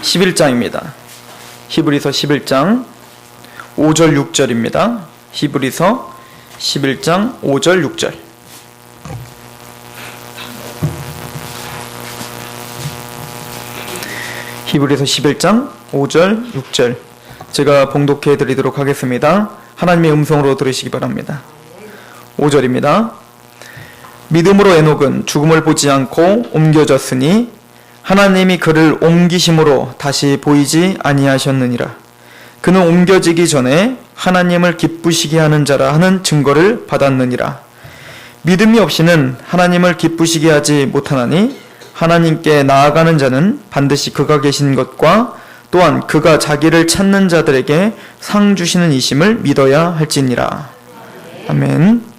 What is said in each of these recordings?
11장입니다. 히브리서 11장 5절 6절입니다. 히브리서 11장 5절 6절. 히브리서 11장 5절 6절. 제가 봉독해 드리도록 하겠습니다. 하나님의 음성으로 들으시기 바랍니다. 5절입니다. 믿음으로 에녹은 죽음을 보지 않고 옮겨졌으니 하나님이 그를 옮기심으로 다시 보이지 아니하셨느니라. 그는 옮겨지기 전에 하나님을 기쁘시게 하는 자라 하는 증거를 받았느니라. 믿음이 없이는 하나님을 기쁘시게 하지 못하나니 하나님께 나아가는 자는 반드시 그가 계신 것과 또한 그가 자기를 찾는 자들에게 상 주시는 이심을 믿어야 할지니라. 아멘.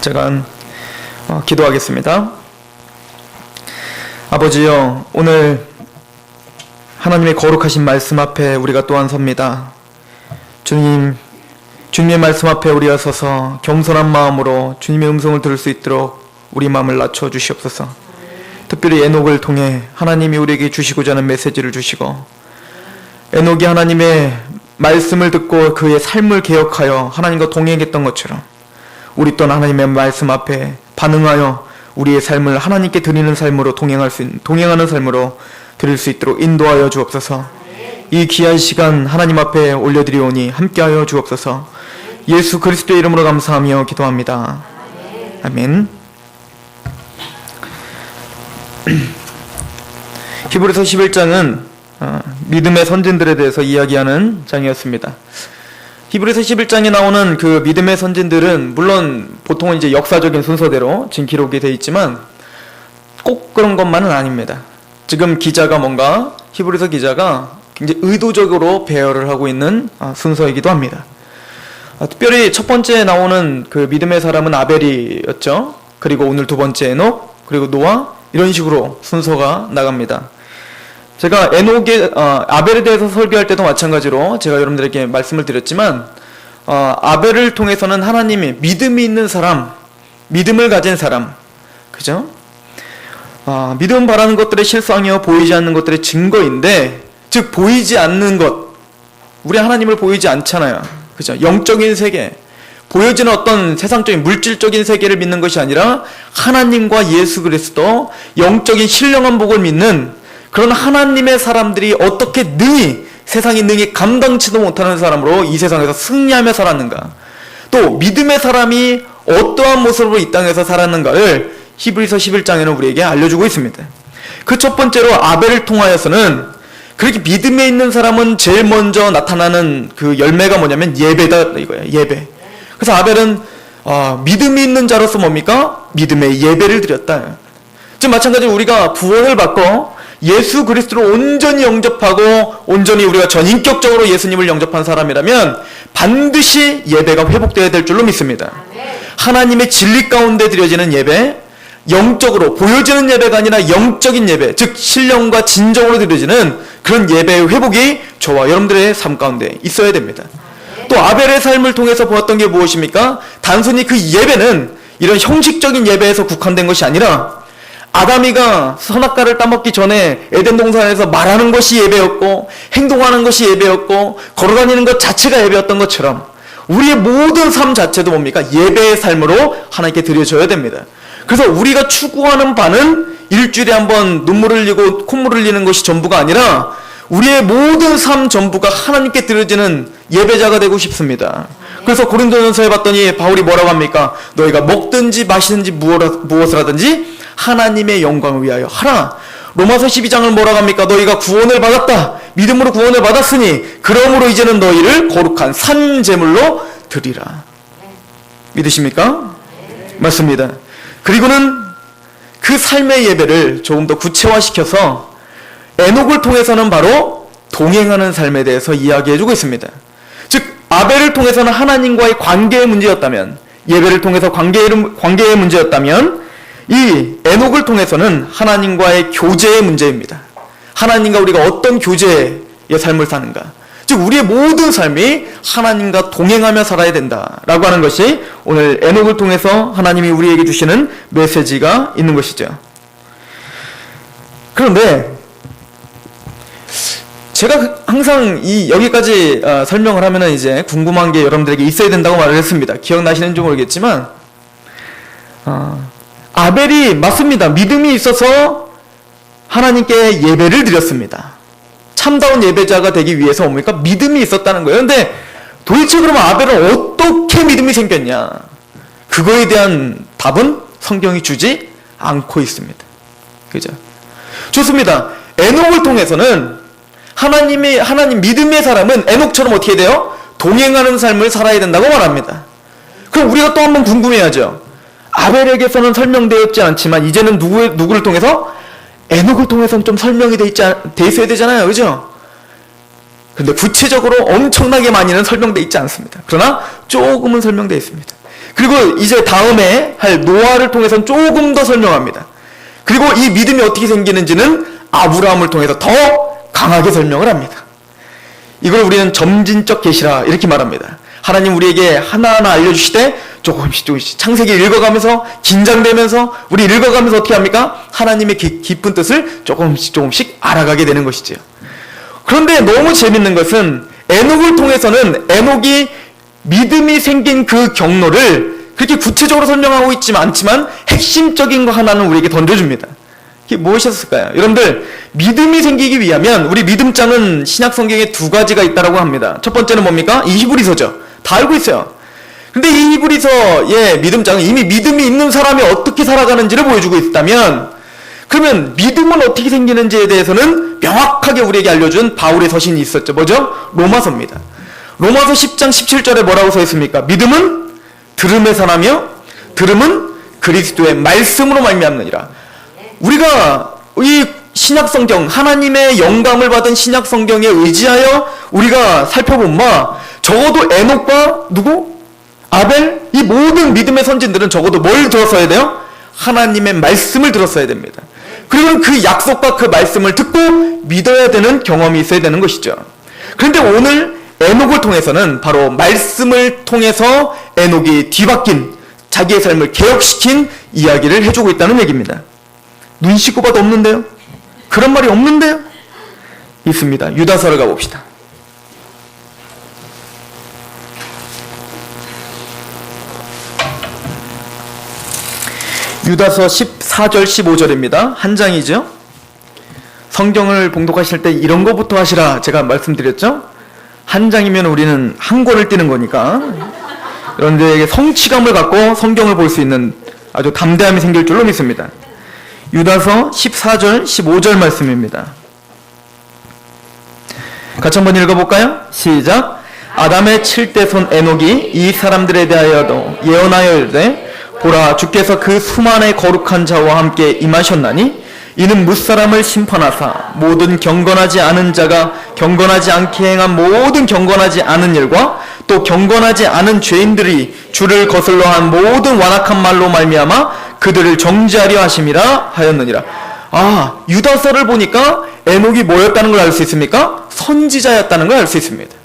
제가 기도하겠습니다. 아버지여, 오늘 하나님의 거룩하신 말씀 앞에 우리가 또한 섭니다. 주님의 말씀 앞에 우리가 서서 겸손한 마음으로 주님의 음성을 들을 수 있도록 우리 마음을 낮춰 주시옵소서. 특별히 에녹을 통해 하나님이 우리에게 주시고자 하는 메시지를 주시고, 에녹이 하나님의 말씀을 듣고 그의 삶을 개혁하여 하나님과 동행했던 것처럼 우리 또한 하나님의 말씀 앞에 반응하여 우리의 삶을 하나님께 드리는 삶으로 동행하는 삶으로 드릴 수 있도록 인도하여 주옵소서. 이 귀한 시간 하나님 앞에 올려드리오니 함께하여 주옵소서. 예수 그리스도의 이름으로 감사하며 기도합니다. 아멘. 히브리서 11장은 믿음의 선진들에 대해서 이야기하는 장이었습니다. 히브리서 11장에 나오는 그 믿음의 선진들은 물론 보통은 이제 역사적인 순서대로 지금 기록이 되어 있지만 꼭 그런 것만은 아닙니다. 지금 기자가 히브리서 기자가 굉장히 의도적으로 배열을 하고 있는 순서이기도 합니다. 특별히 첫 번째 나오는 그 믿음의 사람은 아벨이었죠. 그리고 오늘 두 번째 에녹, 그리고 노아, 이런 식으로 순서가 나갑니다. 제가 아벨에 대해서 설교할 때도 마찬가지로 제가 여러분들에게 말씀을 드렸지만, 아벨을 통해서는 하나님이 믿음이 있는 사람, 믿음을 가진 사람, 그죠? 믿음 바라는 것들의 실상이요 보이지 않는 것들의 증거인데, 즉 보이지 않는 것, 우리 하나님을 보이지 않잖아요, 그죠? 영적인 세계, 보여지는 어떤 세상적인 물질적인 세계를 믿는 것이 아니라 하나님과 예수 그리스도, 영적인 신령한 복을 믿는 그런 하나님의 사람들이 어떻게 세상이 능히 감당치도 못하는 사람으로 이 세상에서 승리하며 살았는가, 또 믿음의 사람이 어떠한 모습으로 이 땅에서 살았는가를 히브리서 11장에는 우리에게 알려주고 있습니다. 그 첫 번째로 아벨을 통하여서는, 그렇게 믿음에 있는 사람은 제일 먼저 나타나는 그 열매가 뭐냐면 예배다 이거예요. 예배. 그래서 아벨은 믿음이 있는 자로서 뭡니까? 믿음의 예배를 드렸다. 즉 마찬가지로 우리가 구원을 받고 예수 그리스도를 온전히 영접하고 온전히 우리가 전인격적으로 예수님을 영접한 사람이라면 반드시 예배가 회복되어야 될 줄로 믿습니다. 하나님의 진리 가운데 드려지는 예배, 영적으로 보여지는 예배가 아니라 영적인 예배, 즉 신령과 진정으로 드려지는 그런 예배의 회복이 저와 여러분들의 삶 가운데 있어야 됩니다. 또 아벨의 삶을 통해서 보았던 게 무엇입니까? 단순히 그 예배는 이런 형식적인 예배에서 국한된 것이 아니라, 아담이가 선악과를 따먹기 전에 에덴 동산에서 말하는 것이 예배였고 행동하는 것이 예배였고 걸어다니는 것 자체가 예배였던 것처럼 우리의 모든 삶 자체도 뭡니까? 예배의 삶으로 하나님께 드려져야 됩니다. 그래서 우리가 추구하는 바는 일주일에 한번 눈물을 흘리고 콧물을 흘리는 것이 전부가 아니라 우리의 모든 삶 전부가 하나님께 드려지는 예배자가 되고 싶습니다. 그래서 고린도전서에 봤더니 바울이 뭐라고 합니까? 너희가 먹든지 마시든지 무엇을 하든지 하나님의 영광을 위하여 하라. 로마서 12장을 뭐라고 합니까? 너희가 구원을 받았다. 믿음으로 구원을 받았으니 그러므로 이제는 너희를 거룩한 산 제물로 드리라. 믿으십니까? 맞습니다. 그리고는 그 삶의 예배를 조금 더 구체화시켜서 에녹을 통해서는 바로 동행하는 삶에 대해서 이야기해주고 있습니다. 즉 아벨을 통해서는 하나님과의 관계의 문제였다면, 예배를 통해서 관계의 문제였다면, 이 에녹을 통해서는 하나님과의 교제의 문제입니다. 하나님과 우리가 어떤 교제의 삶을 사는가. 즉 우리의 모든 삶이 하나님과 동행하며 살아야 된다라고 하는 것이 오늘 에녹을 통해서 하나님이 우리에게 주시는 메시지가 있는 것이죠. 그런데 제가 항상 여기까지 설명을 하면은 이제 궁금한 게 여러분들에게 있어야 된다고 말을 했습니다. 기억나시는지 모르겠지만 아벨이 맞습니다. 믿음이 있어서 하나님께 예배를 드렸습니다. 참다운 예배자가 되기 위해서 뭡니까? 믿음이 있었다는 거예요. 근데 도대체 그러면 아벨은 어떻게 믿음이 생겼냐? 그거에 대한 답은 성경이 주지 않고 있습니다. 그죠? 좋습니다. 에녹을 통해서는 하나님 믿음의 사람은 에녹처럼 어떻게 돼요? 동행하는 삶을 살아야 된다고 말합니다. 그럼 우리가 또 한번 궁금해야죠. 아벨에게서는 설명되었지 않지만 이제는 누구를 통해서? 에녹을 통해서는 좀 설명이 돼 있어야 되잖아요. 그죠? 근데 구체적으로 엄청나게 많이는 설명돼 있지 않습니다. 그러나 조금은 설명되어 있습니다. 그리고 이제 다음에 할 노아를 통해서는 조금 더 설명합니다. 그리고 이 믿음이 어떻게 생기는지는 아브라함을 통해서 더 강하게 설명을 합니다. 이걸 우리는 점진적 계시라 이렇게 말합니다. 하나님 우리에게 하나하나 알려주시되 조금씩 창세기 읽어가면서 긴장되면서 우리 읽어가면서 어떻게 합니까? 하나님의 깊은 뜻을 조금씩 알아가게 되는 것이지요. 그런데 너무 재밌는 것은 에녹을 통해서는 에녹이 믿음이 생긴 그 경로를 그렇게 구체적으로 설명하고 있지만 않지만 핵심적인 거 하나는 우리에게 던져줍니다. 그게 무엇이었을까요? 여러분들 믿음이 생기기 위하면 우리 믿음장은 신약 성경에 두 가지가 있다고 합니다. 첫 번째는 뭡니까? 이 히브리서죠. 다 알고 있어요. 근데 이 히브리서의 믿음장은 이미 믿음이 있는 사람이 어떻게 살아가는지를 보여주고 있다면 그러면 믿음은 어떻게 생기는지에 대해서는 명확하게 우리에게 알려준 바울의 서신이 있었죠. 뭐죠? 로마서입니다. 로마서 10장 17절에 뭐라고 써 있습니까? 믿음은 들음에 사나며 들음은 그리스도의 말씀으로 말미암느니라. 우리가 이 신약성경 하나님의 영감을 받은 신약성경에 의지하여 우리가 살펴본 바 적어도 에녹과 누구? 아벨? 이 모든 믿음의 선진들은 적어도 뭘 들었어야 돼요? 하나님의 말씀을 들었어야 됩니다. 그리고 그 약속과 그 말씀을 듣고 믿어야 되는 경험이 있어야 되는 것이죠. 그런데 오늘 에녹을 통해서는 바로 말씀을 통해서 에녹이 뒤바뀐 자기의 삶을 개혁시킨 이야기를 해주고 있다는 얘기입니다. 눈 씻고 봐도 없는데요? 그런 말이 없는데요? 있습니다. 유다서를 가봅시다. 유다서 14절 15절입니다. 한 장이죠. 성경을 봉독하실 때 이런 거부터 하시라 제가 말씀드렸죠. 한 장이면 우리는 한 권을 띄는 거니까 그런데 성취감을 갖고 성경을 볼 수 있는 아주 담대함이 생길 줄로 믿습니다. 유다서 14절 15절 말씀입니다. 같이 한번 읽어볼까요? 시작. 아담의 7대 손 에녹이 이 사람들에 대하여도 예언하여 이르되 보라 주께서 그 수만의 거룩한 자와 함께 임하셨나니 이는 무사람을 심판하사 모든 경건하지 않은 자가 경건하지 않게 행한 모든 경건하지 않은 일과 또 경건하지 않은 죄인들이 주를 거슬러 한 모든 완악한 말로 말미암아 그들을 정죄하려 하심이라 하였느니라. 유다서를 보니까 에녹이 뭐였다는 걸 알 수 있습니까? 선지자였다는 걸 알 수 있습니다.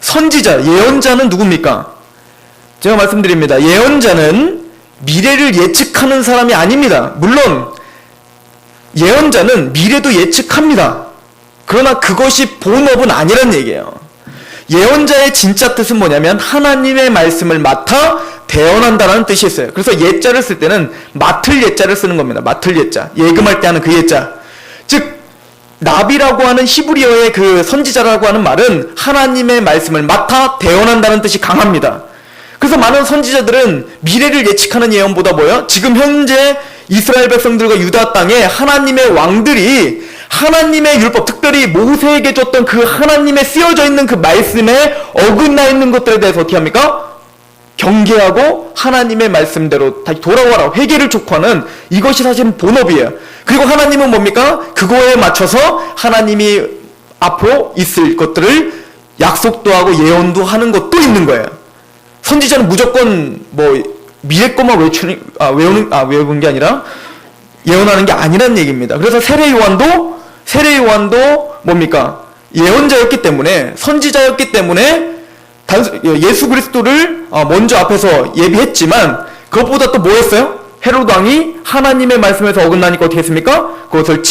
선지자, 예언자는 누굽니까? 제가 말씀드립니다. 예언자는 미래를 예측하는 사람이 아닙니다. 물론 예언자는 미래도 예측합니다. 그러나 그것이 본업은 아니란 얘기예요. 예언자의 진짜 뜻은 뭐냐면 하나님의 말씀을 맡아 대언한다라는 뜻이 있어요. 그래서 예자를 쓸 때는 맡을 예자를 쓰는 겁니다. 맡을 예자. 예금할 때 하는 그 예자. 즉 나비라고 하는 히브리어의 그 선지자라고 하는 말은 하나님의 말씀을 맡아 대언한다는 뜻이 강합니다. 그래서 많은 선지자들은 미래를 예측하는 예언보다 뭐예요? 지금 현재 이스라엘 백성들과 유다 땅에 하나님의 왕들이 하나님의 율법, 특별히 모세에게 줬던 그 하나님의 쓰여져 있는 그 말씀에 어긋나 있는 것들에 대해서 어떻게 합니까? 경계하고 하나님의 말씀대로 다시 돌아와라, 회개를 촉구하는 이것이 사실은 본업이에요. 그리고 하나님은 뭡니까? 그거에 맞춰서 하나님이 앞으로 있을 것들을 약속도 하고 예언도 하는 것도 있는 거예요. 선지자는 무조건 미래 것만 외우는 게 아니라 예언하는 게 아니란 얘기입니다. 그래서 세례 요한도 뭡니까? 예언자였기 때문에, 선지자였기 때문에 예수 그리스도를 먼저 앞에서 예비했지만, 그것보다 또 뭐 했어요? 헤로드 왕이 하나님의 말씀에서 어긋나니까 어떻게 했습니까? 그것을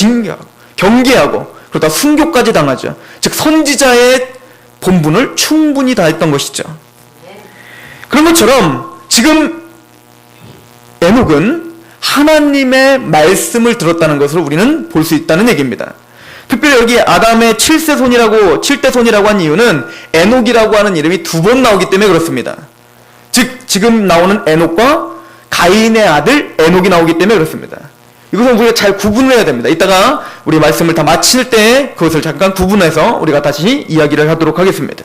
경계하고 그러다 순교까지 당하죠. 즉 선지자의 본분을 충분히 다했던 것이죠. 그런 것처럼 지금 에녹은 하나님의 말씀을 들었다는 것을 우리는 볼 수 있다는 얘기입니다. 특별히 여기 아담의 7대손이라고 한 이유는 에녹이라고 하는 이름이 2번 나오기 때문에 그렇습니다. 즉 지금 나오는 에녹과 가인의 아들 에녹이 나오기 때문에 그렇습니다. 이것은 우리가 잘 구분을 해야 됩니다. 이따가 우리 말씀을 다 마칠 때 그것을 잠깐 구분해서 우리가 다시 이야기를 하도록 하겠습니다.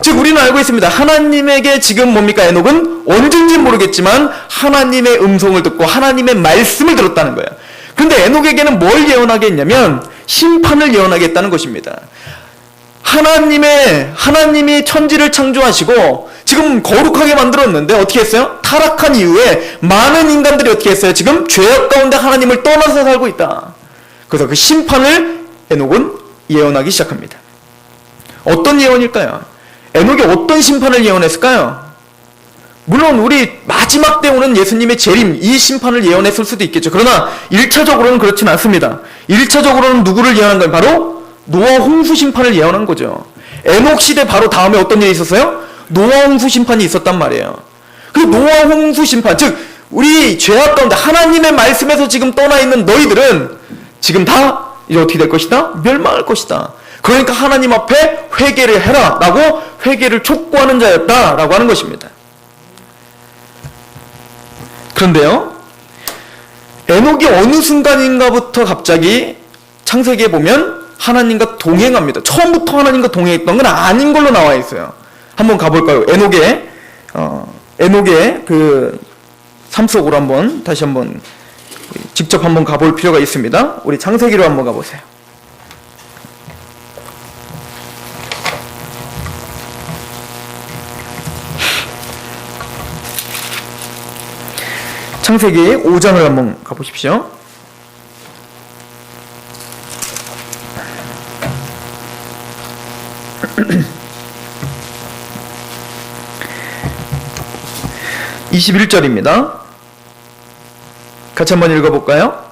즉 우리는 알고 있습니다. 하나님에게 지금 뭡니까? 에녹은 언젠지 모르겠지만 하나님의 음성을 듣고 하나님의 말씀을 들었다는 거예요. 그런데 에녹에게는 뭘 예언하게 했냐면 심판을 예언하게 했다는 것입니다. 하나님이 천지를 창조하시고 지금 거룩하게 만들었는데 어떻게 했어요? 타락한 이후에 많은 인간들이 어떻게 했어요? 지금 죄악 가운데 하나님을 떠나서 살고 있다. 그래서 그 심판을 에녹은 예언하기 시작합니다. 어떤 예언일까요? 에녹이 어떤 심판을 예언했을까요? 물론 우리 마지막 때 오는 예수님의 재림, 이 심판을 예언했을 수도 있겠죠. 그러나 1차적으로는 그렇지는 않습니다. 1차적으로는 누구를 예언한 거예요? 바로 노아 홍수 심판을 예언한 거죠. 에녹 시대 바로 다음에 어떤 일이 있었어요? 노아 홍수 심판이 있었단 말이에요. 그 노아 홍수 심판, 즉 우리 죄악 가운데 하나님의 말씀에서 지금 떠나 있는 너희들은 지금 다 이제 어떻게 될 것이다? 멸망할 것이다. 그러니까 하나님 앞에 회개를 해라 라고 회개를 촉구하는 자였다 라고 하는 것입니다. 그런데요, 에녹이 어느 순간인가부터 갑자기 창세기에 보면 하나님과 동행합니다. 처음부터 하나님과 동행했던 건 아닌 걸로 나와 있어요. 한번 가볼까요? 에녹의 그 삶 속으로 다시 한번 직접 한번 가볼 필요가 있습니다. 우리 창세기로 한번 가보세요. 창세기 5장을 한번 가보십시오. (21절입니다) 같이 한번 읽어볼까요?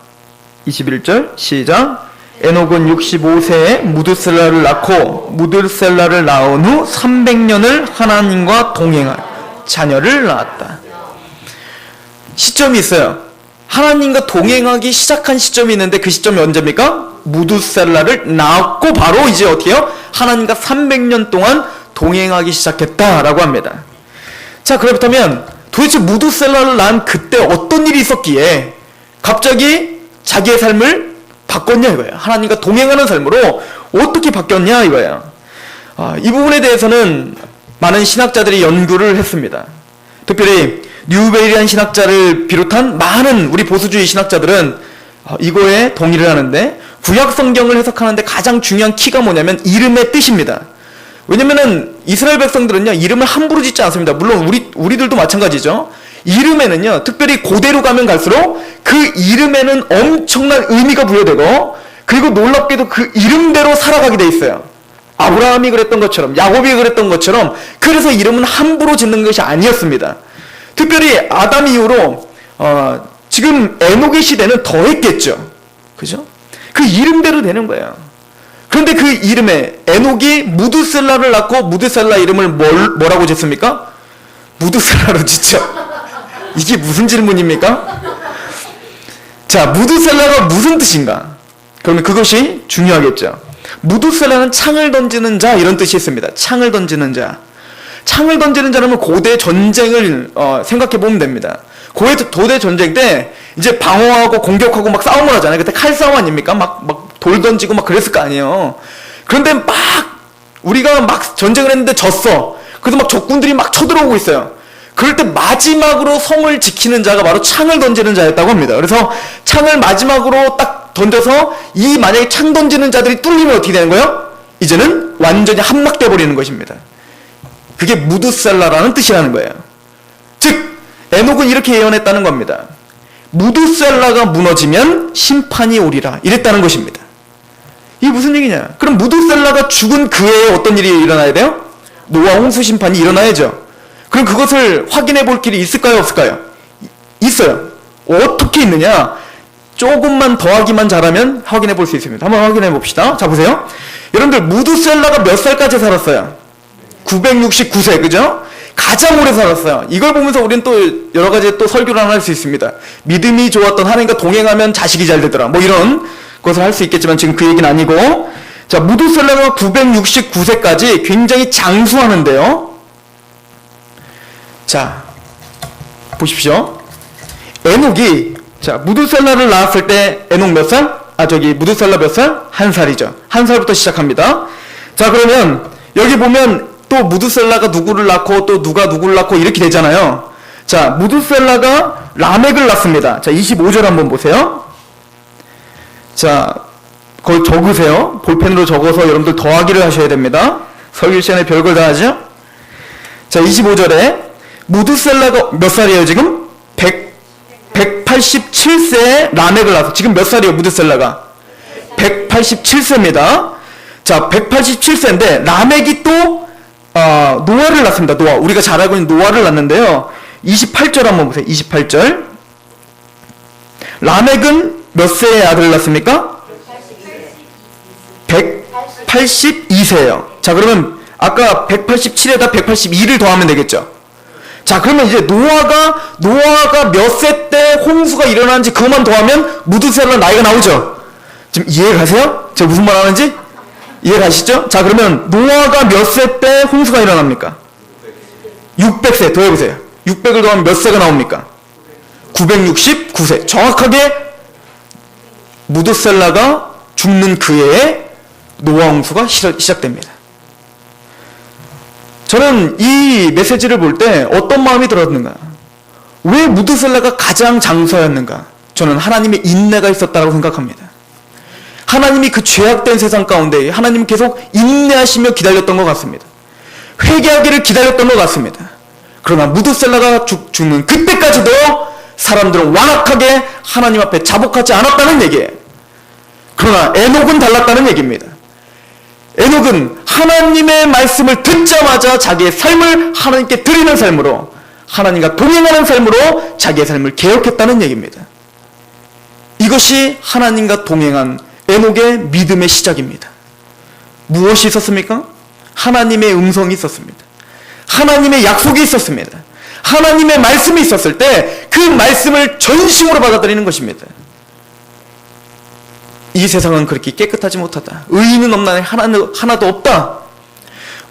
21절 시작. 에녹은 65세에 무드셀라를 낳고 무드셀라를 낳은 후 300년을 하나님과 동행할 자녀를 낳았다. 시점이 있어요. 하나님과 동행하기 시작한 시점이 있는데 그 시점이 언제입니까? 무드셀라를 낳았고 바로 이제 어떻게 해요? 하나님과 300년 동안 동행하기 시작했다라고 합니다. 자, 그렇다면 도대체 무드셀라를 낳은 그때 어떤 일이 있었기에 갑자기 자기의 삶을 바꿨냐 이거예요. 하나님과 동행하는 삶으로 어떻게 바뀌었냐 이거예요. 이 부분에 대해서는 많은 신학자들이 연구를 했습니다. 특별히 뉴베리안 신학자를 비롯한 많은 우리 보수주의 신학자들은 이거에 동의를 하는데, 구약 성경을 해석하는데 가장 중요한 키가 뭐냐면 이름의 뜻입니다. 왜냐면은 이스라엘 백성들은요 이름을 함부로 짓지 않습니다. 물론 우리들도 마찬가지죠. 이름에는요 특별히 고대로 가면 갈수록 그 이름에는 엄청난 의미가 부여되고, 그리고 놀랍게도 그 이름대로 살아가게 돼 있어요. 아브라함이 그랬던 것처럼, 야곱이 그랬던 것처럼. 그래서 이름은 함부로 짓는 것이 아니었습니다. 특별히 아담 이후로 지금 에녹의 시대는 더했겠죠. 그죠? 그 이름대로 되는 거예요. 그런데 그 이름에 에녹이 무드셀라를 낳고 무드셀라 이름을 뭐라고 짓습니까? 무드셀라로 짓죠. 이게 무슨 질문입니까? 자, 무드셀라가 무슨 뜻인가? 그러면 그것이 중요하겠죠. 무드셀라는 창을 던지는 자 이런 뜻이 있습니다. 창을 던지는 자. 창을 던지는 자라면 고대 전쟁을 생각해 보면 됩니다. 고대 전쟁 때 이제 방어하고 공격하고 막 싸움을 하잖아요. 그때 칼싸움 아닙니까? 막 돌 던지고 막 그랬을 거 아니에요. 그런데 막 우리가 막 전쟁을 했는데 졌어. 그래서 막 적군들이 막 쳐들어오고 있어요. 그럴 때 마지막으로 성을 지키는 자가 바로 창을 던지는 자였다고 합니다. 그래서 창을 마지막으로 딱 던져서 만약에 창 던지는 자들이 뚫리면 어떻게 되는 거예요? 이제는 완전히 함락돼 버리는 것입니다. 그게 무드셀라라는 뜻이라는 거예요. 즉 에녹은 이렇게 예언했다는 겁니다. 무드셀라가 무너지면 심판이 오리라 이랬다는 것입니다. 이게 무슨 얘기냐? 그럼 무두셀라가 죽은 그 해에 어떤 일이 일어나야 돼요? 노아 홍수 심판이 일어나야죠. 그럼 그것을 확인해 볼 길이 있을까요? 없을까요? 있어요. 어떻게 있느냐? 조금만 더하기만 잘하면 확인해 볼 수 있습니다. 한번 확인해 봅시다. 자, 보세요. 여러분들, 무두셀라가 몇 살까지 살았어요? 969세, 그죠? 가장 오래 살았어요. 이걸 보면서 우리는 또 여러 가지 또 설교를 하나 할 수 있습니다. 믿음이 좋았던 하나님과 동행하면 자식이 잘 되더라. 뭐 이런 것을 할 수 있겠지만 지금 그 얘기는 아니고, 자, 무두셀라가 969세까지 굉장히 장수하는데요. 자, 보십시오. 에녹이, 자, 무두셀라를 낳았을 때 에녹 몇 살? 무두셀라 몇 살? 1살이죠. 1살부터 시작합니다. 자, 그러면 여기 보면 또 무두셀라가 누구를 낳고 또 누가 누구를 낳고 이렇게 되잖아요. 자, 무두셀라가 라멕을 낳습니다. 자, 25절 한번 보세요. 자, 거기 적으세요. 볼펜으로 적어서 여러분들 더하기를 하셔야 됩니다. 설교 시간에 별걸 다 하죠? 자, 25절에 무두셀라가 몇 살이에요, 지금? 187세에 라멕을 낳았어. 지금 몇 살이에요, 무두셀라가? 187세입니다. 자, 187세인데, 라멕이 또, 노아를 낳습니다. 노아. 우리가 잘 알고 있는 노아를 낳는데요. 28절 한번 보세요. 28절. 라멕은 몇 세의 아들을 낳습니까? 182세예요. 자, 그러면 아까 187에다 182를 더하면 되겠죠. 자, 그러면 이제 노아가 몇 세 때 홍수가 일어나는지 그것만 더하면 무두셀라 나이가 나오죠. 지금 이해 가세요? 제가 무슨 말 하는지? 이해 가시죠? 자, 그러면 노아가 몇 세 때 홍수가 일어납니까? 600세. 더해보세요. 600을 더하면 몇 세가 나옵니까? 969세. 정확하게 무두셀라가 죽는 그 해에 노아 홍수가 시작됩니다. 저는 이 메시지를 볼 때 어떤 마음이 들었는가? 왜 무두셀라가 가장 장수하였는가? 저는 하나님의 인내가 있었다고 생각합니다. 하나님이 그 죄악된 세상 가운데 하나님이 계속 인내하시며 기다렸던 것 같습니다. 회개하기를 기다렸던 것 같습니다. 그러나 무두셀라가 죽는 그때까지도 사람들은 완악하게 하나님 앞에 자복하지 않았다는 얘기예요. 그러나 에녹은 달랐다는 얘기입니다. 에녹은 하나님의 말씀을 듣자마자 자기의 삶을 하나님께 드리는 삶으로, 하나님과 동행하는 삶으로 자기의 삶을 개혁했다는 얘기입니다. 이것이 하나님과 동행한 에녹의 믿음의 시작입니다. 무엇이 있었습니까? 하나님의 음성이 있었습니다. 하나님의 약속이 있었습니다. 하나님의 말씀이 있었을 때 그 말씀을 전심으로 받아들이는 것입니다. 이 세상은 그렇게 깨끗하지 못하다. 의인은 없나니 하나도 없다.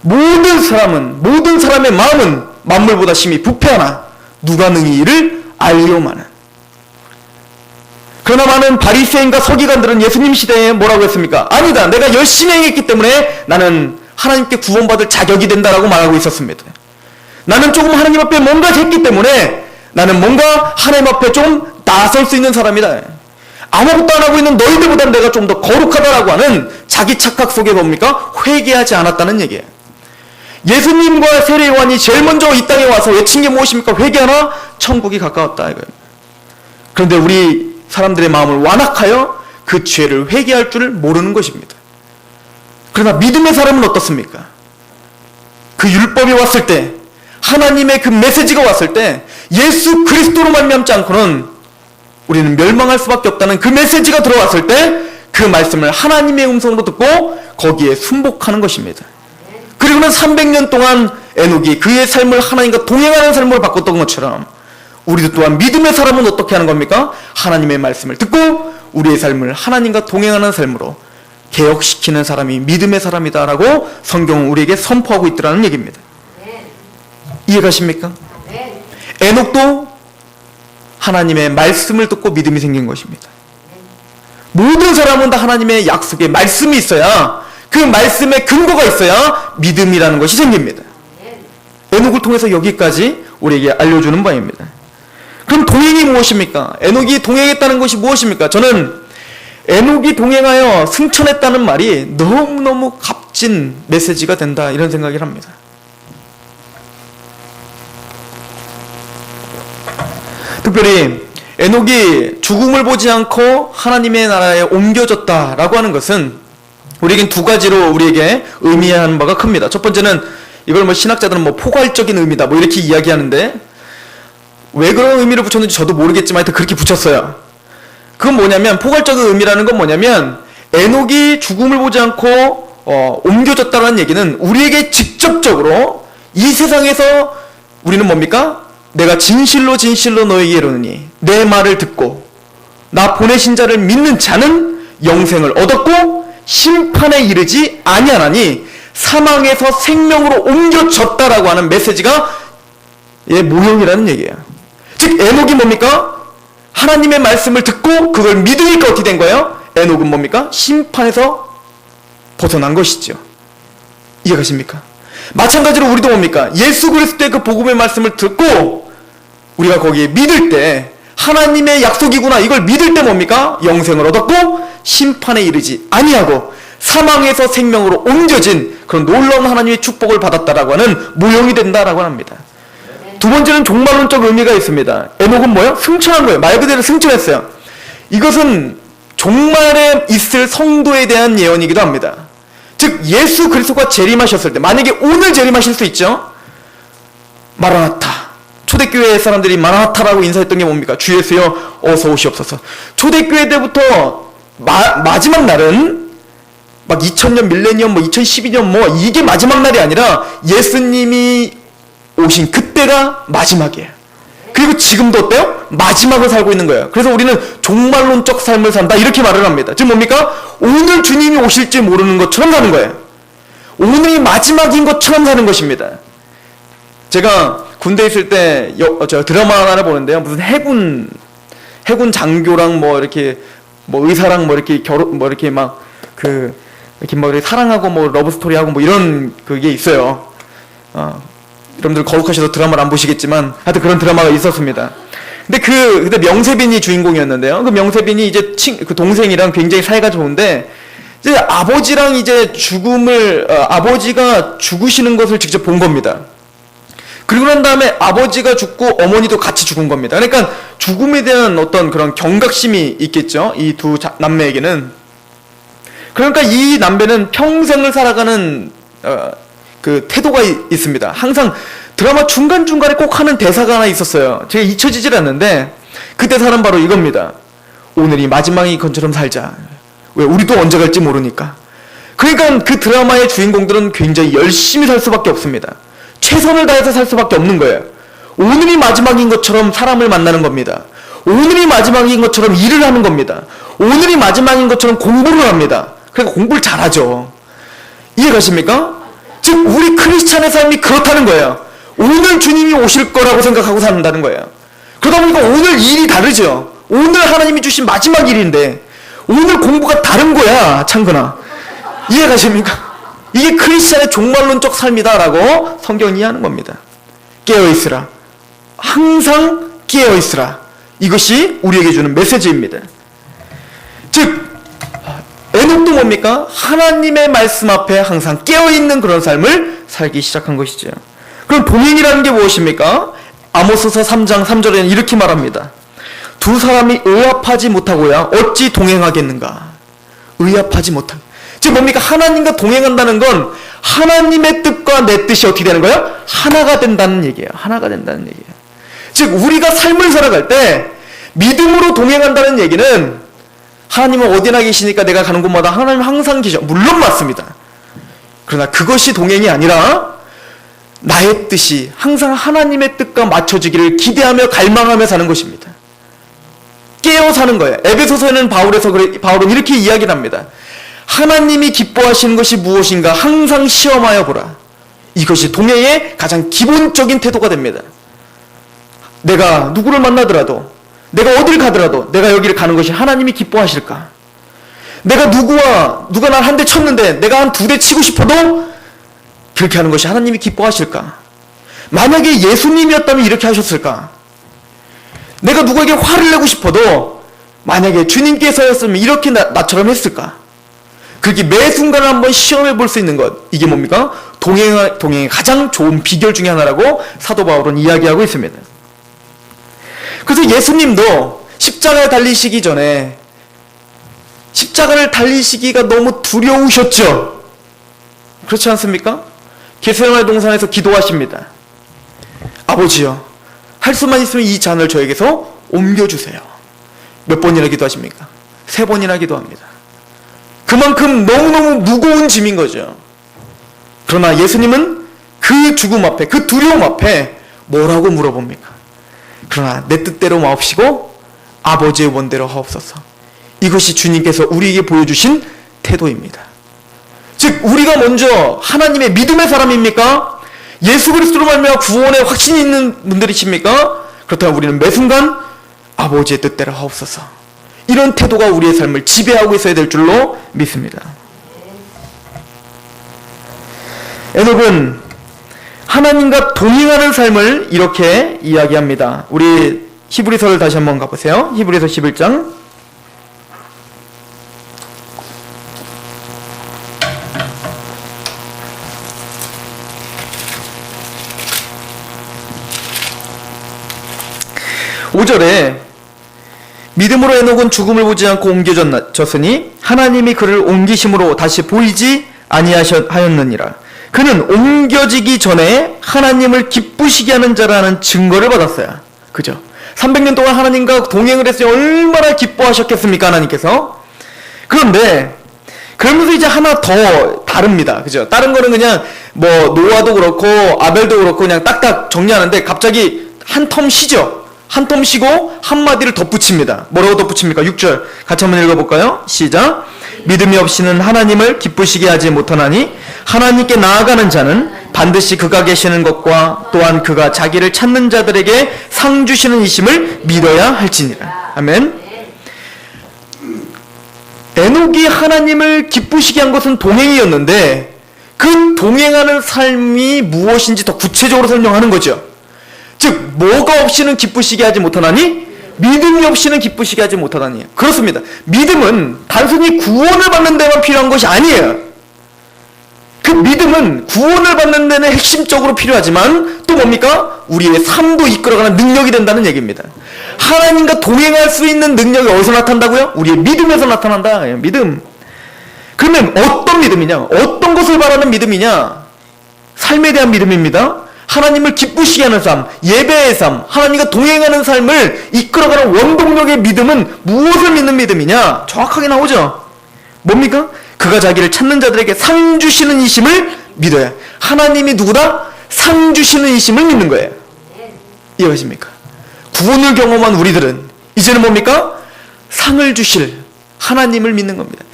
모든 사람의 마음은 만물보다 심히 부패하나 누가 능히 이를 알리오마는. 그러나 많은 바리새인과 서기관들은 예수님 시대에 뭐라고 했습니까? 아니다. 내가 열심히 행했기 때문에 나는 하나님께 구원받을 자격이 된다라고 말하고 있었습니다. 나는 조금 하나님 앞에 뭔가 했기 때문에 나는 뭔가 하나님 앞에 좀 나설 수 있는 사람이다. 아무것도 안 하고 있는 너희들보다는 내가 좀 더 거룩하다라고 하는 자기 착각 속에 뭡니까? 회개하지 않았다는 얘기예요. 예수님과 세례요한이 제일 먼저 이 땅에 와서 외친 게 무엇입니까? 회개하나 천국이 가까웠다 이거예요. 그런데 우리 사람들의 마음을 완악하여 그 죄를 회개할 줄을 모르는 것입니다. 그러나 믿음의 사람은 어떻습니까? 그 율법이 왔을 때, 하나님의 그 메시지가 왔을 때 예수 그리스도로 말미암지 않고는 우리는 멸망할 수밖에 없다는 그 메시지가 들어왔을 때 그 말씀을 하나님의 음성으로 듣고 거기에 순복하는 것입니다. 그리고는 300년 동안 에녹이 그의 삶을 하나님과 동행하는 삶으로 바꿨던 것처럼 우리도 또한 믿음의 사람은 어떻게 하는 겁니까? 하나님의 말씀을 듣고 우리의 삶을 하나님과 동행하는 삶으로 개혁시키는 사람이 믿음의 사람이다라고 성경은 우리에게 선포하고 있더라는 얘기입니다. 이해가십니까? 에녹도 하나님의 말씀을 듣고 믿음이 생긴 것입니다. 모든 사람은 다 하나님의 약속에 말씀이 있어야, 그 말씀에 근거가 있어야 믿음이라는 것이 생깁니다. 에녹을 통해서 여기까지 우리에게 알려주는 바입니다. 그럼 동행이 무엇입니까? 에녹이 동행했다는 것이 무엇입니까? 저는 에녹이 동행하여 승천했다는 말이 너무너무 값진 메시지가 된다 이런 생각을 합니다. 특별히 에녹이 죽음을 보지 않고 하나님의 나라에 옮겨졌다라고 하는 것은 우리에겐 두 가지로 우리에게 의미하는 바가 큽니다. 첫 번째는 이걸 뭐 신학자들은 뭐 포괄적인 의미다 뭐 이렇게 이야기하는데, 왜 그런 의미를 붙였는지 저도 모르겠지만 하여튼 그렇게 붙였어요. 그건 뭐냐면, 포괄적인 의미라는 건 뭐냐면, 에녹이 죽음을 보지 않고 옮겨졌다는 얘기는 우리에게 직접적으로 이 세상에서 우리는 뭡니까? 내가 진실로 진실로 너에게 이르노니 내 말을 듣고 나 보내신 자를 믿는 자는 영생을 얻었고 심판에 이르지 아니하나니 사망에서 생명으로 옮겨졌다라고 하는 메시지가 모형이라는 얘기예요. 즉 에녹이 뭡니까? 하나님의 말씀을 듣고 그걸 믿으니까 어떻게 된 거예요? 에녹은 뭡니까? 심판에서 벗어난 것이죠. 이해가십니까? 마찬가지로 우리도 뭡니까? 예수 그리스도의 그 복음의 말씀을 듣고 우리가 거기에 믿을 때 하나님의 약속이구나 이걸 믿을 때 뭡니까? 영생을 얻었고 심판에 이르지 아니하고 사망에서 생명으로 옮겨진 그런 놀라운 하나님의 축복을 받았다라고 하는 모형이 된다라고 합니다. 두 번째는 종말론적 의미가 있습니다. 에녹은 뭐예요? 승천한 거예요. 말 그대로 승천했어요. 이것은 종말에 있을 성도에 대한 예언이기도 합니다. 즉 예수 그리스도가 재림하셨을 때, 만약에 오늘 재림하실 수 있죠. 마라나타, 초대교회 사람들이 마라나타라고 인사했던 게 뭡니까? 주 예수여 어서 오시옵소서. 초대교회 때부터 마지막 날은 막 2000년 밀레니엄 2012년 이게 마지막 날이 아니라 예수님이 오신 그때가 마지막이에요. 그리고 지금도 어때요? 마지막을 살고 있는 거예요. 그래서 우리는 종말론적 삶을 산다 이렇게 말을 합니다. 즉 뭡니까? 오늘 주님이 오실지 모르는 것처럼 사는 거예요. 오늘이 마지막인 것처럼 사는 것입니다. 제가 군대에 있을 때 드라마 하나를 보는데요. 무슨 해군 장교랑 이렇게 의사랑 이렇게 결혼 이렇게 이렇게 사랑하고 러브 스토리하고 이런 그게 있어요. 여러분들 거룩하셔서 드라마를 안 보시겠지만 하여튼 그런 드라마가 있었습니다. 근데 그때 명세빈이 주인공이었는데요. 그 명세빈이 이제 그 동생이랑 굉장히 사이가 좋은데 이제 아버지랑 이제 아버지가 죽으시는 것을 직접 본 겁니다. 그리고 난 다음에 아버지가 죽고 어머니도 같이 죽은 겁니다. 그러니까 죽음에 대한 어떤 그런 경각심이 있겠죠. 이 두 남매에게는. 그러니까 이 남매는 평생을 살아가는 그 태도가 있습니다. 항상 드라마 중간중간에 꼭 하는 대사가 하나 있었어요. 제가 잊혀지질 않는데 그 대사는 바로 이겁니다. 오늘이 마지막인 것처럼 살자. 왜? 우리도 언제 갈지 모르니까. 그러니까 그 드라마의 주인공들은 굉장히 열심히 살 수밖에 없습니다. 최선을 다해서 살 수밖에 없는 거예요. 오늘이 마지막인 것처럼 사람을 만나는 겁니다. 오늘이 마지막인 것처럼 일을 하는 겁니다. 오늘이 마지막인 것처럼 공부를 합니다. 그러니까 공부를 잘하죠. 이해가십니까? 즉 우리 크리스찬의 삶이 그렇다는 거예요. 오늘 주님이 오실 거라고 생각하고 산다는 거예요. 그러다 보니까 오늘 일이 다르죠. 오늘 하나님이 주신 마지막 일인데 오늘 공부가 다른 거야. 창근아, 이해가십니까? 이게 크리스찬의 종말론적 삶이다라고 성경이 이해하는 겁니다. 깨어있으라, 항상 깨어있으라. 이것이 우리에게 주는 메시지입니다. 즉 에녹도 뭡니까? 하나님의 말씀 앞에 항상 깨어있는 그런 삶을 살기 시작한 것이죠. 그럼 동행이라는 게 무엇입니까? 아모스서 3장 3절에는 이렇게 말합니다. 두 사람이 의합하지 못하고야 어찌 동행하겠는가? 의합하지 못한. 즉 뭡니까? 하나님과 동행한다는 건 하나님의 뜻과 내 뜻이 어떻게 되는 거예요? 하나가 된다는 얘기예요. 하나가 된다는 얘기예요. 즉 우리가 삶을 살아갈 때 믿음으로 동행한다는 얘기는 하나님은 어디나 계시니까 내가 가는 곳마다 하나님 항상 계셔. 물론 맞습니다. 그러나 그것이 동행이 아니라 나의 뜻이 항상 하나님의 뜻과 맞춰지기를 기대하며 갈망하며 사는 것입니다. 깨어 사는 거예요. 에베소서에는 바울은 이렇게 이야기를 합니다. 하나님이 기뻐하시는 것이 무엇인가 항상 시험하여 보라. 이것이 동행의 가장 기본적인 태도가 됩니다. 내가 누구를 만나더라도, 내가 어딜 가더라도 내가 여기를 가는 것이 하나님이 기뻐하실까? 내가 누가 날 한 대 쳤는데 내가 한 2대 치고 싶어도 그렇게 하는 것이 하나님이 기뻐하실까? 만약에 예수님이었다면 이렇게 하셨을까? 내가 누구에게 화를 내고 싶어도 만약에 주님께서였으면 이렇게 나처럼 했을까? 그렇게 매 순간을 한번 시험해 볼 수 있는 것, 이게 뭡니까? 동행의 가장 좋은 비결 중에 하나라고 사도 바울은 이야기하고 있습니다. 그래서 예수님도 십자가에 달리시기 전에 십자가를 달리시기가 너무 두려우셨죠. 그렇지 않습니까? 겟세마네 동산에서 기도하십니다. 아버지여, 할 수만 있으면 이 잔을 저에게서 옮겨주세요. 몇 번이나 기도하십니까? 3번이나 기도합니다. 그만큼 너무너무 무거운 짐인 거죠. 그러나 예수님은 그 죽음 앞에, 그 두려움 앞에 뭐라고 물어봅니까? 그러나 내 뜻대로 마옵시고 아버지의 원대로 하옵소서. 이것이 주님께서 우리에게 보여주신 태도입니다. 즉 우리가 먼저 하나님의 믿음의 사람입니까? 예수 그리스도로 말미암아 구원에 확신이 있는 분들이십니까? 그렇다면 우리는 매 순간 아버지의 뜻대로 하옵소서. 이런 태도가 우리의 삶을 지배하고 있어야 될 줄로 믿습니다. 에녹은 하나님과 동행하는 삶을 이렇게 이야기합니다. 우리 히브리서를 다시 한번 가보세요. 히브리서 11장 5절에 믿음으로 에녹은 죽음을 보지 않고 옮겨졌으니 하나님이 그를 옮기심으로 다시 보이지 아니하였느니라. 그는 옮겨지기 전에 하나님을 기쁘시게 하는 자라는 증거를 받았어요. 그죠? 300년 동안 하나님과 동행을 했으니 얼마나 기뻐하셨겠습니까? 하나님께서. 그런데 그러면서 이제 하나 더 다릅니다. 그죠? 다른 거는 그냥 뭐 노아도 그렇고 아벨도 그렇고 그냥 딱딱 정리하는데 갑자기 한 텀 쉬죠. 한 텀 쉬고 한마디를 덧붙입니다. 뭐라고 덧붙입니까? 6절 같이 한번 읽어볼까요? 시작. 믿음이 없이는 하나님을 기쁘시게 하지 못하나니 하나님께 나아가는 자는 반드시 그가 계시는 것과 또한 그가 자기를 찾는 자들에게 상 주시는 이심을 믿어야 할지니라. 아멘. 에녹이 하나님을 기쁘시게 한 것은 동행이었는데 그 동행하는 삶이 무엇인지 더 구체적으로 설명하는 거죠. 즉 뭐가 없이는 기쁘시게 하지 못하나니 믿음이 없이는 기쁘시게 하지 못하다니. 그렇습니다. 믿음은 단순히 구원을 받는 데만 필요한 것이 아니에요. 그 믿음은 구원을 받는 데는 핵심적으로 필요하지만 또 뭡니까? 우리의 삶도 이끌어가는 능력이 된다는 얘기입니다. 하나님과 동행할 수 있는 능력이 어디서 나타난다고요? 우리의 믿음에서 나타난다. 믿음. 그러면 어떤 믿음이냐? 어떤 것을 바라는 믿음이냐? 삶에 대한 믿음입니다. 하나님을 기쁘시게 하는 삶, 예배의 삶, 하나님과 동행하는 삶을 이끌어가는 원동력의 믿음은 무엇을 믿는 믿음이냐? 정확하게 나오죠. 뭡니까? 그가 자기를 찾는 자들에게 상 주시는 이심을 믿어야. 하나님이 누구다? 상 주시는 이심을 믿는 거예요. 이해하십니까? 구원을 경험한 우리들은 이제는 뭡니까? 상을 주실 하나님을 믿는 겁니다.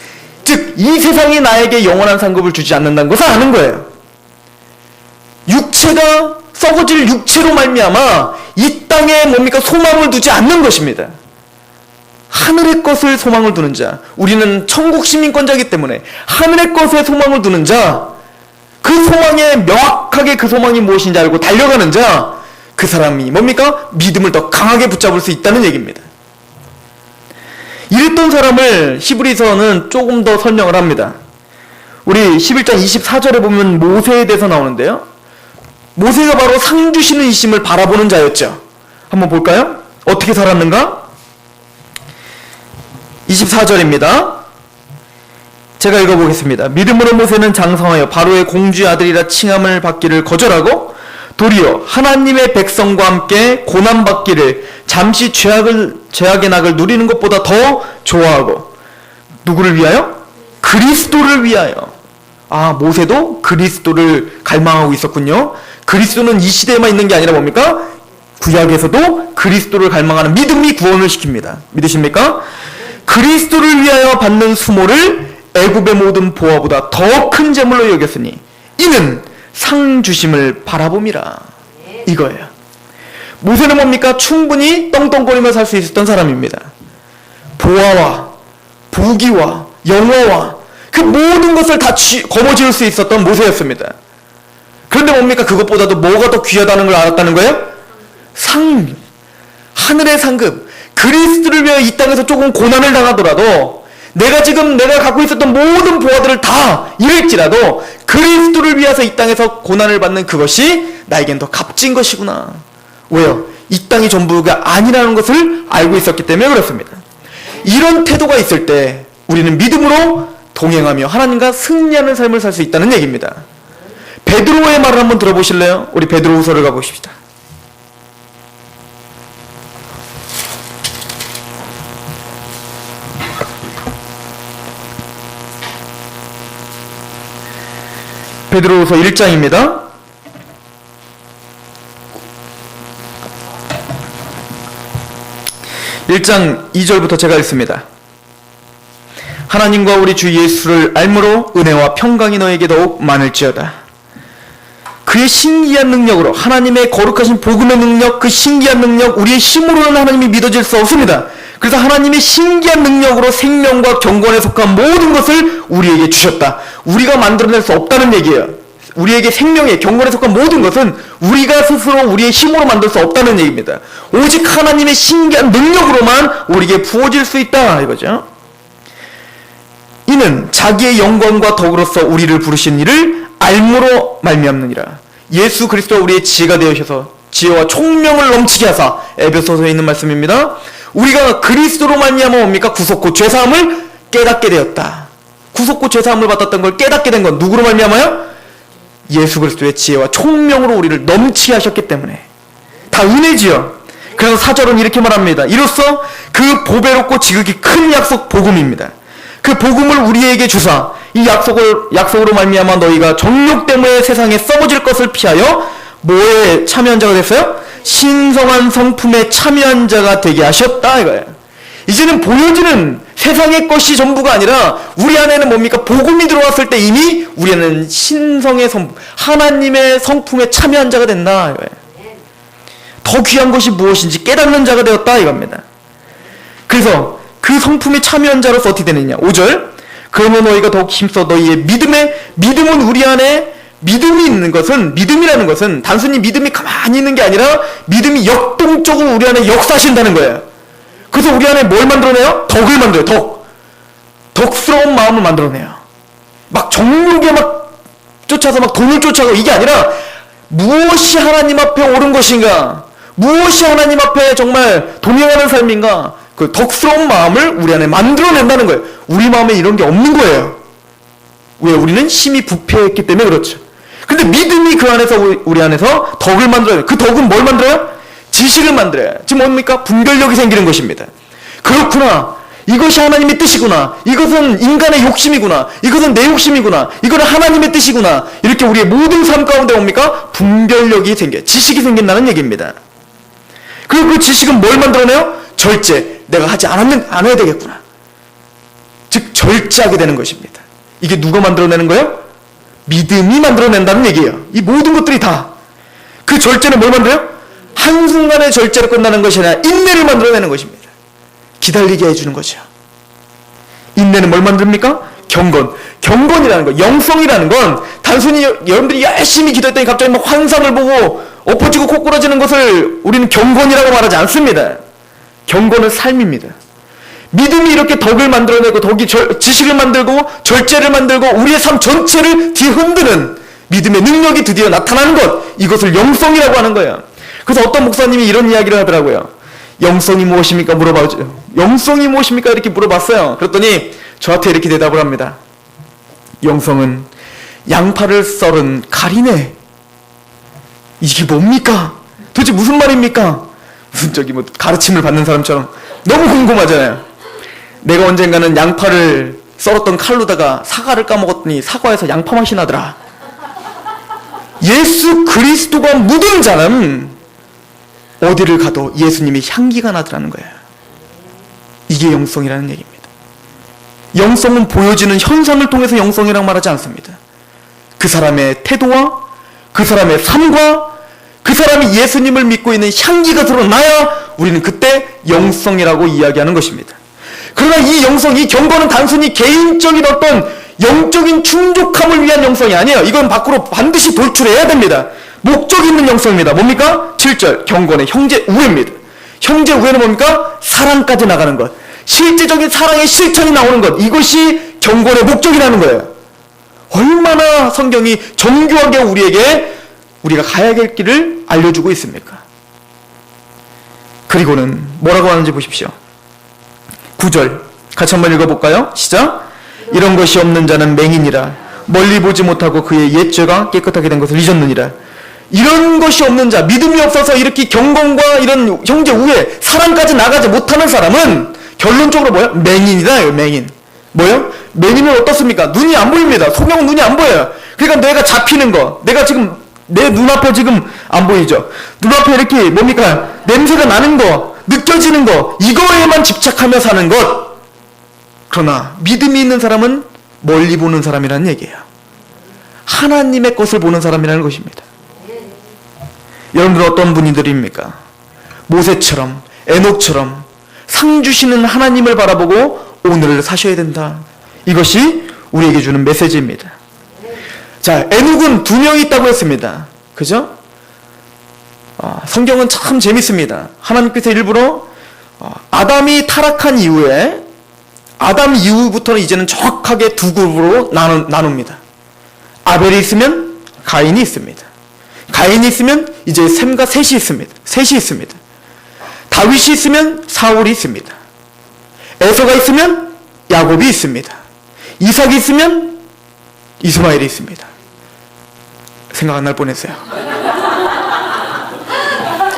즉 이 세상이 나에게 영원한 상급을 주지 않는다는 것을 아는 거예요. 육체가 썩어질 육체로 말미암아 이 땅에 뭡니까? 소망을 두지 않는 것입니다. 하늘의 것을 소망을 두는 자, 우리는 천국 시민권자이기 때문에 하늘의 것에 소망을 두는 자, 그 소망에 명확하게 그 소망이 무엇인지 알고 달려가는 자, 그 사람이 뭡니까? 믿음을 더 강하게 붙잡을 수 있다는 얘기입니다. 이랬던 사람을 히브리서는 조금 더 설명을 합니다. 우리 11장 24절에 보면 모세에 대해서 나오는데요. 모세가 바로 상 주시는 이심을 바라보는 자였죠. 한번 볼까요? 어떻게 살았는가? 24절입니다. 제가 읽어보겠습니다. 믿음으로 모세는 장성하여 바로의 공주의 아들이라 칭함을 받기를 거절하고 도리어 하나님의 백성과 함께 고난받기를 잠시 죄악의 낙을 누리는 것보다 더 좋아하고. 누구를 위하여? 그리스도를 위하여. 아, 모세도 그리스도를 갈망하고 있었군요. 그리스도는 이 시대에만 있는 게 아니라 뭡니까? 구약에서도 그리스도를 갈망하는 믿음이 구원을 시킵니다. 믿으십니까? 그리스도를 위하여 받는 수모를 애굽의 모든 보화보다 더 큰 재물로 여겼으니 이는 상 주심을 바라봄이라. 이거예요. 모세는 뭡니까? 충분히 떵떵거리며 살 수 있었던 사람입니다. 보화와 부귀와 영화와 그 모든 것을 다 거머쥘 수 있었던 모세였습니다. 그런데 뭡니까? 그것보다도 뭐가 더 귀하다는 걸 알았다는 거예요? 상, 하늘의 상급. 그리스도를 위하여 이 땅에서 조금 고난을 당하더라도 내가 갖고 있었던 모든 보화들을 다 잃을지라도 그리스도를 위해서 이 땅에서 고난을 받는 그것이 나에겐 더 값진 것이구나. 왜요? 이 땅이 전부가 아니라는 것을 알고 있었기 때문에 그렇습니다. 이런 태도가 있을 때 우리는 믿음으로 동행하며 하나님과 승리하는 삶을 살 수 있다는 얘기입니다. 베드로의 말을 한번 들어보실래요? 우리 베드로후서를 가보십시다. 베드로후서 1장입니다. 1장 2절부터 제가 읽습니다. 하나님과 우리 주 예수를 알므로 은혜와 평강이 너에게 더욱 많을지어다. 그의 신기한 능력으로, 하나님의 거룩하신 복음의 능력, 그 신기한 능력, 우리의 힘으로는 하나님이 믿어질 수 없습니다. 그래서 하나님의 신기한 능력으로 생명과 경건에 속한 모든 것을 우리에게 주셨다. 우리가 만들어낼 수 없다는 얘기예요. 우리에게 생명에, 경건에 속한 모든 것은 우리가 스스로 우리의 힘으로 만들 수 없다는 얘기입니다. 오직 하나님의 신기한 능력으로만 우리에게 부어질 수 있다 이거죠. 이는 자기의 영광과 덕으로서 우리를 부르신 이를 알므로 말미암느니라. 예수 그리스도가 우리의 지혜가 되어셔서 지혜와 총명을 넘치게 하사, 에베소서에 있는 말씀입니다. 우리가 그리스도로 말미암아 뭡니까? 구속고 죄사함을 깨닫게 되었다. 구속고 죄사함을 받았던 걸 깨닫게 된 건 누구로 말미암아요? 예수 그리스도의 지혜와 총명으로 우리를 넘치게 하셨기 때문에. 다 은혜지요. 그래서 4절은 이렇게 말합니다. 이로써 그 보배롭고 지극히 큰 약속 복음입니다. 그 복음을 우리에게 주사 이 약속으로 말미암아 너희가 정욕 때문에 세상에 썩어질 것을 피하여 뭐에 참여한 자가 됐어요? 신성한 성품에 참여한 자가 되게 하셨다 이거예요. 이제는 보여지는 세상의 것이 전부가 아니라 우리 안에는 뭡니까? 복음이 들어왔을 때 이미 우리 안에는 신성의 성품, 하나님의 성품에 참여한 자가 된다 이거예요. 더 귀한 것이 무엇인지 깨닫는 자가 되었다 이겁니다. 그래서 그 성품에 참여한 자로서 어떻게 되느냐? 5절. 그러면 너희가 더욱 힘써 너희의 믿음은 우리 안에 믿음이 있는 것은, 믿음이라는 것은 단순히 믿음이 가만히 있는 게 아니라 믿음이 역동적으로 우리 안에 역사하신다는 거예요. 그래서 우리 안에 뭘 만들어내요? 덕을 만들어요. 덕스러운 마음을 만들어내요. 막 정욕에 막 쫓아서 막 돈을 쫓아가고 이게 아니라 무엇이 하나님 앞에 옳은 것인가? 무엇이 하나님 앞에 정말 동행하는 삶인가? 그 덕스러운 마음을 우리 안에 만들어낸다는 거예요. 우리 마음에 이런 게 없는 거예요. 왜? 우리는 힘이 부패했기 때문에 그렇죠. 근데 믿음이 그 안에서 우리 안에서 덕을 만들어요. 그 덕은 뭘 만들어요? 지식을 만들어요. 지금 뭡니까? 분별력이 생기는 것입니다. 그렇구나. 이것이 하나님의 뜻이구나. 이것은 인간의 욕심이구나. 이것은 내 욕심이구나. 이거는 하나님의 뜻이구나. 이렇게 우리의 모든 삶 가운데 뭡니까? 분별력이 생겨요. 지식이 생긴다는 얘기입니다. 그리고 그 지식은 뭘 만들어내요? 절제. 내가 하지 않아야 되겠구나. 즉 절제하게 되는 것입니다. 이게 누가 만들어내는 거예요? 믿음이 만들어낸다는 얘기예요. 이 모든 것들이 다. 그 절제는 뭘 만들어요? 한순간의 절제로 끝나는 것이 아니라 인내를 만들어내는 것입니다. 기다리게 해주는 거죠. 인내는 뭘 만듭니까? 경건이라는 거, 영성이라는 건 단순히 여러분들이 열심히 기도했더니 갑자기 막 환상을 보고 엎어지고 코꾸라지는 것을 우리는 경건이라고 말하지 않습니다. 경건은 삶입니다. 믿음이 이렇게 덕을 만들어내고 지식을 만들고 절제를 만들고 우리의 삶 전체를 뒤흔드는 믿음의 능력이 드디어 나타나는 것, 이것을 영성이라고 하는 거예요. 그래서 어떤 목사님이 이런 이야기를 하더라고요. 영성이 무엇입니까? 물어봐죠. 영성이 무엇입니까? 이렇게 물어봤어요. 그랬더니 저한테 이렇게 대답을 합니다. 영성은 양파를 썰은 칼이네. 이게 뭡니까? 도대체 무슨 말입니까? 무슨 뭐 가르침을 받는 사람처럼 너무 궁금하잖아요. 내가 언젠가는 양파를 썰었던 칼로다가 사과를 까먹었더니 사과에서 양파 맛이 나더라. 예수 그리스도가 묻은 자는 어디를 가도 예수님이 향기가 나더라는 거예요. 이게 영성이라는 얘기입니다. 영성은 보여지는 현상을 통해서 영성이라고 말하지 않습니다. 그 사람의 태도와 그 사람의 삶과 그 사람이 예수님을 믿고 있는 향기가 드러나야 우리는 그때 영성이라고 이야기하는 것입니다. 그러나 이 영성, 이 경건은 단순히 개인적인 어떤 영적인 충족함을 위한 영성이 아니에요. 이건 밖으로 반드시 돌출해야 됩니다. 목적 있는 영성입니다. 뭡니까? 7절 경건의 형제 우애입니다. 형제 우애는 뭡니까? 사랑까지 나가는 것, 실제적인 사랑의 실천이 나오는 것, 이것이 경건의 목적이라는 거예요. 얼마나 성경이 정교하게 우리가 가야 될 길을 알려주고 있습니까? 그리고는 뭐라고 하는지 보십시오. 9절 같이 한번 읽어볼까요? 시작. 이런 것이 없는 자는 맹인이라 멀리 보지 못하고 그의 옛 죄가 깨끗하게 된 것을 잊었느니라. 이런 것이 없는 자, 믿음이 없어서 이렇게 경건과 이런 형제 우애, 사랑까지 나가지 못하는 사람은 결론적으로 뭐야? 맹인이다. 맹인. 뭐요? 맹인은 어떻습니까? 눈이 안 보입니다. 소경은 눈이 안 보여요. 그러니까 내가 잡히는 거, 내가 지금 내 눈앞에 지금 안 보이죠? 눈앞에 이렇게 뭡니까? 냄새가 나는 거, 느껴지는 거, 이거에만 집착하며 사는 것. 그러나 믿음이 있는 사람은 멀리 보는 사람이라는 얘기예요. 하나님의 것을 보는 사람이라는 것입니다. 여러분들 어떤 분들입니까? 모세처럼, 에녹처럼 상 주시는 하나님을 바라보고 오늘을 사셔야 된다. 이것이 우리에게 주는 메시지입니다. 자, 에녹은 2명이 있다고 했습니다. 그죠? 성경은 참 재밌습니다. 하나님께서 일부러 아담이 타락한 이후에 아담 이후부터는 이제는 정확하게 2그룹으로 나눕니다. 아벨이 있으면 가인이 있습니다. 가인이 있으면 이제 셈과 셋이 있습니다. 다윗이 있으면 사울이 있습니다. 에서가 있으면 야곱이 있습니다. 이삭이 있으면 이스마엘이 있습니다. 생각 안 날 뻔했어요.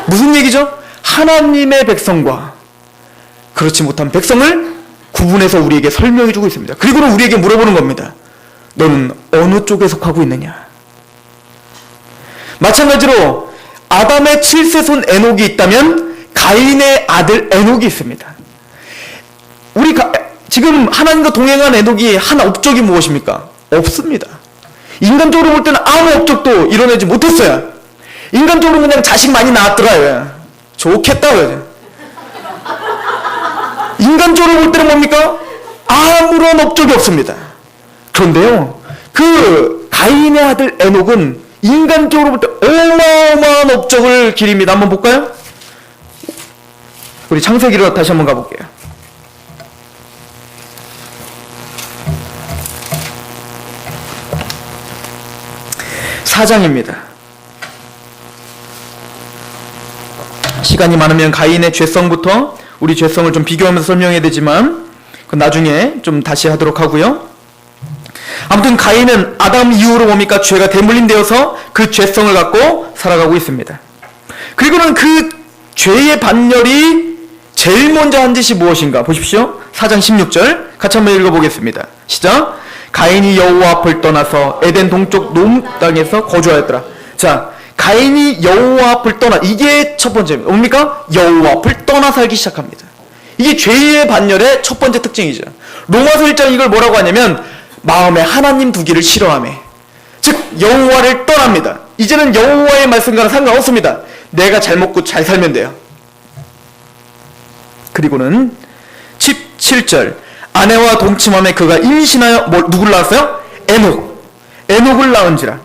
무슨 얘기죠? 하나님의 백성과 그렇지 못한 백성을 구분해서 우리에게 설명해 주고 있습니다. 그리고는 우리에게 물어보는 겁니다. 너는 어느 쪽에 속하고 있느냐? 마찬가지로 아담의 7세손 에녹이 있다면 가인의 아들 에녹이 있습니다. 지금 하나님과 동행한 에녹이 한 업적이 무엇입니까? 없습니다. 인간적으로 볼 때는 아무 업적도 이뤄내지 못했어요. 인간적으로 그냥 자식 많이 낳았더라. 좋겠다. 인간적으로 볼 때는 뭡니까? 아무런 업적이 없습니다. 그런데요, 그 가인의 아들 에녹은 인간적으로 볼 때 어마어마한 업적을 기립니다. 한번 볼까요? 우리 창세기로 다시 한번 가볼게요. 사장입니다. 시간이 많으면 가인의 죄성부터 우리 죄성을 좀 비교하면서 설명해야 되지만 그건 나중에 좀 다시 하도록 하고요. 아무튼 가인은 아담 이후로 뭡니까? 죄가 대물림되어서 그 죄성을 갖고 살아가고 있습니다. 그리고는 그 죄의 반열이 제일 먼저 한 짓이 무엇인가? 보십시오. 4장 16절 같이 한번 읽어보겠습니다. 시작. 가인이 여호와 앞을 떠나서 에덴 동쪽 노무 땅에서 거주하였더라. 자, 가인이 여호와 앞을 떠나, 이게 첫 번째입니다. 뭡니까? 여호와 앞을 떠나 살기 시작합니다. 이게 죄의 반열의 첫 번째 특징이죠. 로마서 1장 이걸 뭐라고 하냐면 마음에 하나님 두기를 싫어하며, 즉 여호와를 떠납니다. 이제는 여호와의 말씀과는 상관없습니다. 내가 잘 먹고 잘 살면 돼요. 그리고는 17절 아내와 동침함에 그가 임신하여 누구를 낳았어요? 에녹을 낳은지라.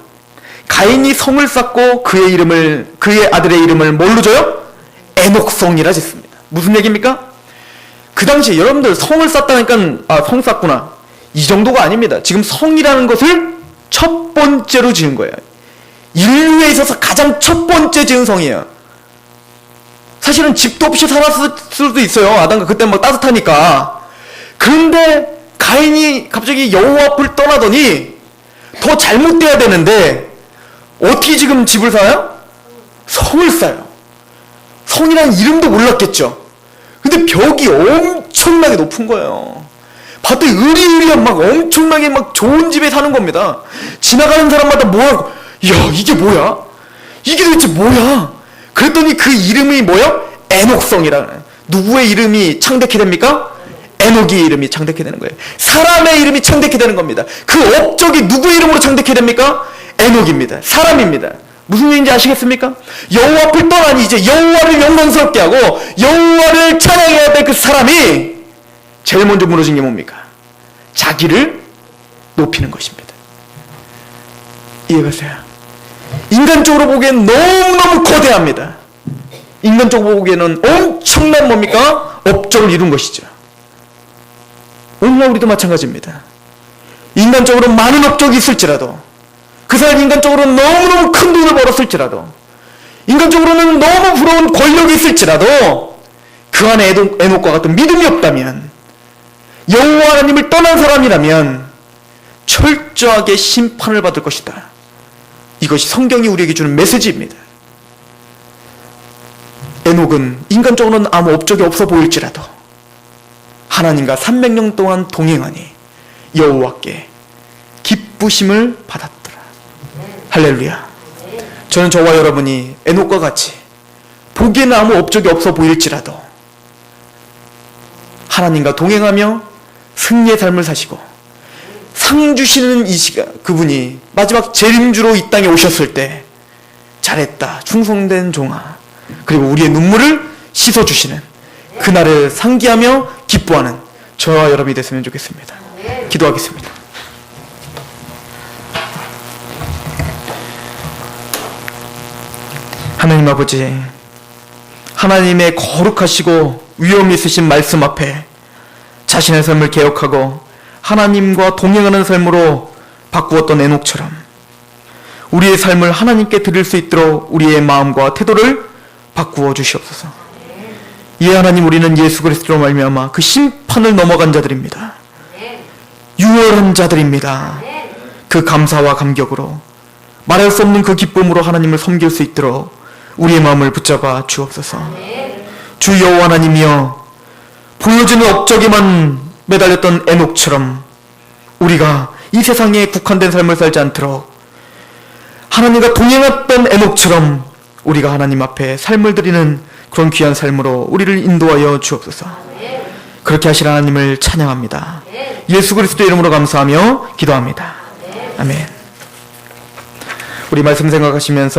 가인이 성을 쌓고 그의 아들의 이름을 뭘로 줘요? 에녹성이라 짓습니다. 무슨 얘기입니까? 그 당시에 여러분들 성을 쌓다니까 성 쌓구나, 이 정도가 아닙니다. 지금 성이라는 것을 첫 번째로 지은 거예요. 인류에 있어서 가장 첫 번째 지은 성이에요. 사실은 집도 없이 살았을 수도 있어요. 아담과 그때 막 따뜻하니까. 그런데 가인이 갑자기 여호와 앞을 떠나더니 더 잘못돼야 되는데 어떻게 지금 집을 사요? 성을 쌓아요. 성이라는 이름도 몰랐겠죠. 근데 벽이 엄청나게 높은 거예요. 봤더니 으리으리한 막 엄청나게 막 좋은 집에 사는 겁니다. 지나가는 사람마다 뭐하고, 야 이게 뭐야? 이게 도대체 뭐야? 그랬더니 그 이름이 뭐야? 에녹성이라. 누구의 이름이 창대케 됩니까? 에녹의 이름이 창대케 되는 거예요. 사람의 이름이 창대케 되는 겁니다. 그 업적이 누구의 이름으로 창대케 됩니까? 에녹입니다. 사람입니다. 무슨 얘기인지 아시겠습니까? 여호와 앞을 떠나니 이제 여호와를 영광스럽게 하고 여호와를 찬양해야 될 그 사람이 제일 먼저 무너진 게 뭡니까? 자기를 높이는 것입니다. 이해가세요? 인간적으로 보기엔 너무너무 거대합니다. 인간적으로 보기에는 엄청난 뭡니까? 업적을 이룬 것이죠. 오늘날 우리도 마찬가지입니다. 인간적으로 많은 업적이 있을지라도, 그 사람 인간적으로 너무너무 큰 돈을 벌었을지라도, 인간적으로는 너무 부러운 권력이 있을지라도 그 안에 에녹과 같은 믿음이 없다면 여호와 하나님을 떠난 사람이라면 철저하게 심판을 받을 것이다. 이것이 성경이 우리에게 주는 메시지입니다. 에녹은 인간적으로는 아무 업적이 없어 보일지라도 하나님과 300년 동안 동행하니 여호와께 기쁘심을 받았더라. 할렐루야. 저는 저와 여러분이 에녹과 같이 보기에는 아무 업적이 없어 보일지라도 하나님과 동행하며 승리의 삶을 사시고 상 주시는 이 시간, 그분이 마지막 재림주로 이 땅에 오셨을 때 잘했다, 충성된 종아, 그리고 우리의 눈물을 씻어주시는 그날을 상기하며 기뻐하는 저와 여러분이 됐으면 좋겠습니다. 기도하겠습니다. 하나님 아버지, 하나님의 거룩하시고 위엄 있으신 말씀 앞에 자신의 삶을 개혁하고 하나님과 동행하는 삶으로 바꾸었던 에녹처럼 우리의 삶을 하나님께 드릴 수 있도록 우리의 마음과 태도를 바꾸어 주시옵소서. 예, 하나님, 우리는 예수 그리스도로 말미암아 그 심판을 넘어간 자들입니다. 유월한 자들입니다. 그 감사와 감격으로 말할 수 없는 그 기쁨으로 하나님을 섬길 수 있도록 우리의 마음을 붙잡아 주옵소서. 주 여호와 하나님이여, 보여지는 업적에만 매달렸던 에녹처럼 우리가 이 세상에 국한된 삶을 살지 않도록 하나님과 동행했던 에녹처럼 우리가 하나님 앞에 삶을 드리는 그런 귀한 삶으로 우리를 인도하여 주옵소서. 그렇게 하실 하나님을 찬양합니다. 예수 그리스도의 이름으로 감사하며 기도합니다. 아멘. 우리 말씀 생각하시면서